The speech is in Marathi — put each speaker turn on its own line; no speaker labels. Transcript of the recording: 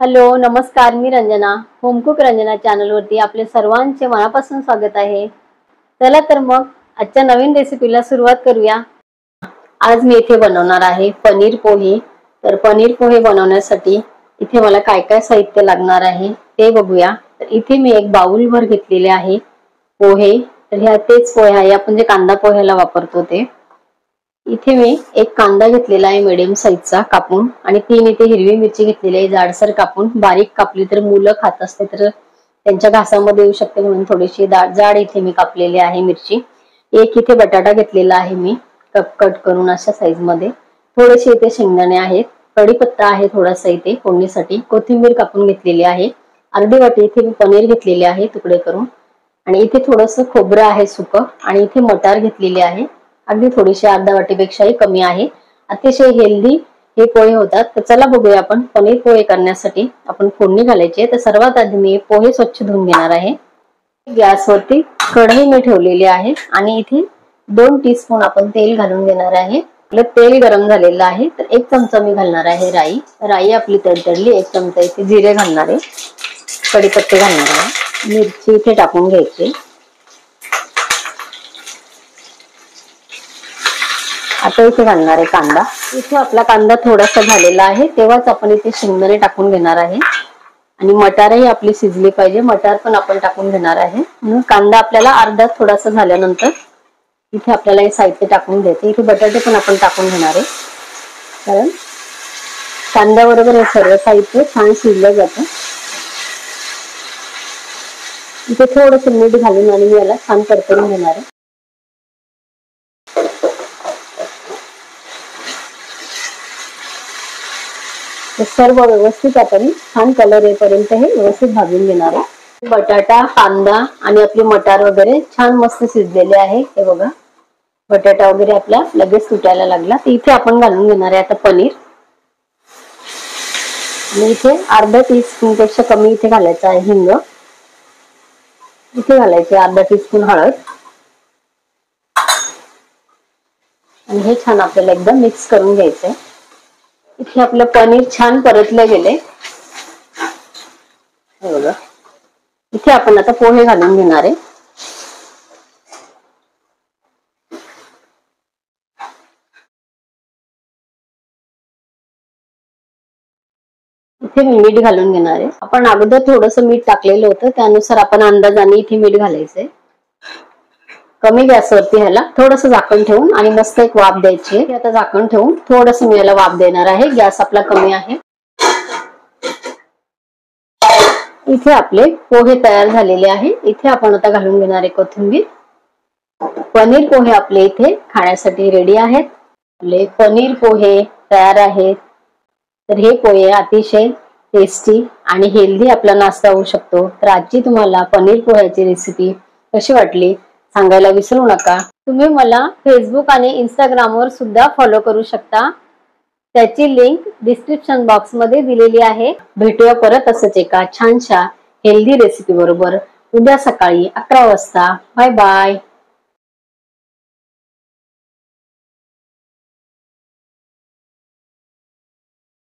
हॅलो नमस्कार, मी रंजना होमकुक रंजना चॅनल वरती आपले सर्वांचे मनापासून स्वागत आहे। चला तर मग आजच्या नवीन रेसिपीला सुरुवात करूया। आज मी इथे बनवणार आहे पनीर पोहे। तर पनीर पोहे बनवण्यासाठी इथे मला काय काय साहित्य लागणार आहे ते बघूया। तर इथे मी एक बाउल भर घेतलेले आहे पोहे। तर ह्या तेच पोहे आहे आपण जे कांदा पोह्याला वापरतो ते। इथे मी एक कांदा घेतलेला आहे मीडियम साईजचा कापून, आणि 3 इथे हिरवी मिरची घेतलेली आहे जाडसर कापून। बारीक कापली तर मुलं खात असते तर त्यांच्या घासामध्ये येऊ शकते म्हणून थोडीशी जाड इथे मी कापलेली आहे मिरची। एक इथे बटाटा घेतलेला आहे मी कट करून अशा साईज मध्ये। थोडेसे इथे शेंगदाणे आहेत, कढीपत्ता आहे थोडासा इथे फोडणीसाठी, कोथिंबीर कापून घेतलेली आहे, अर्धी वाटी इथे मी पनीर घेतलेले आहे तुकडे करून, आणि इथे थोडंसं खोबरं आहे सुकं, आणि इथे मटार घेतलेली आहे अगदी थोडीशी अर्धा वाटीपेक्षाही कमी आहे। अतिशय हेल्दी हे पोहे होतात। तर चला बघूया आपण पनीर पोहे करण्यासाठी आपण फोडणी घालायची आहे। तर सर्वात आधी मी पोहे स्वच्छ धुवून घेणार आहे। गॅसवरती कढई मी ठेवलेली आहे आणि इथे 2 टीस्पून आपण तेल घालून घेणार आहे। आपलं तेल गरम झालेलं आहे तर 1 चमचा मी घालणार आहे राई आपली तडतडली, 1 चमचा इथे जिरे घालणार आहे, कढीपत्ते घालणार आहे, मिरची इथे टाकून घ्यायची। आता इथे घालणार आहे कांदा। इथे आपला कांदा थोडासा झालेला आहे तेव्हाच आपण इथे शेंगदाणे टाकून घेणार आहे, आणि मटारही आपली शिजली पाहिजे, मटार पण आपण टाकून घेणार आहे। म्हणून कांदा आपल्याला अर्धा थोडासा झाल्यानंतर इथे आपल्याला हे साहित्य टाकून द्यायचे। इथे बटाटे पण आपण टाकून घेणार आहे, कारण कांद्याबरोबर हे सर्व साहित्य छान शिजलं जातं। इथे थोडंसं मीठ घालून आणि मी याला छान परतवून घेणार आहे। सर्व व्यवस्थित आपण छान कलर येईपर्यंत हे व्यवस्थित भाजून घेणार आहे। बटाटा, कांदा आणि आपली मटार वगैरे छान मस्त शिजलेले आहे। हे बघा बटाटा वगैरे आपला लगेच सुटायला लागला। तर इथे आपण घालून घेणार आहे आता पनीर, आणि इथे अर्धा टीस्पून पेक्षा कमी इथे घालायचं आहे हिंग, इथे घालायचे अर्धा टीस्पून हळद, आणि हे छान आपल्याला एकदम मिक्स करून घ्यायचंय। इथे आपलं पनीर छान परतलं गेले, बघा इथे आपण आता पोहे घालून घेणार आहे। इथे मी मीठ घालून घेणार आहे। आपण अगोदर थोडंसं मीठ टाकलेलं होतं त्यानुसार आपण अंदाजाने इथे मीठ घालायचंय। कमी गॅसवरती ह्याला थोडंसं झाकण ठेवून आणि मस्त एक वाफ द्यायची आहे। आता झाकण ठेवून थोडंसं मी याला वाफ देणार आहे, गॅस आपला कमी आहे। इथे आपले पोहे तयार झालेले आहे। इथे आपण आता घालून घेणार आहे कोथिंबीर। पनीर पोहे आपले इथे खाण्यासाठी रेडी आहेत। आपले पनीर पोहे तयार आहेत। तर हे पोहे अतिशय टेस्टी आणि हेल्दी आपला नाश्ता होऊ शकतो। तर आजची तुम्हाला पनीर पोह्याची रेसिपी कशी वाटली सांगायला विसरू नका। तुम्ही मला फेसबुक आणि इंस्टाग्राम वर सुद्धा फॉलो करू शकता, त्याची लिंक डिस्क्रिप्शन बॉक्स मध्ये दिलेली आहे। भेटूया परत असंच एका छानशा हेल्दी रेसिपी बरोबर उद्या सकाळी 11 वाजता। Bye bye.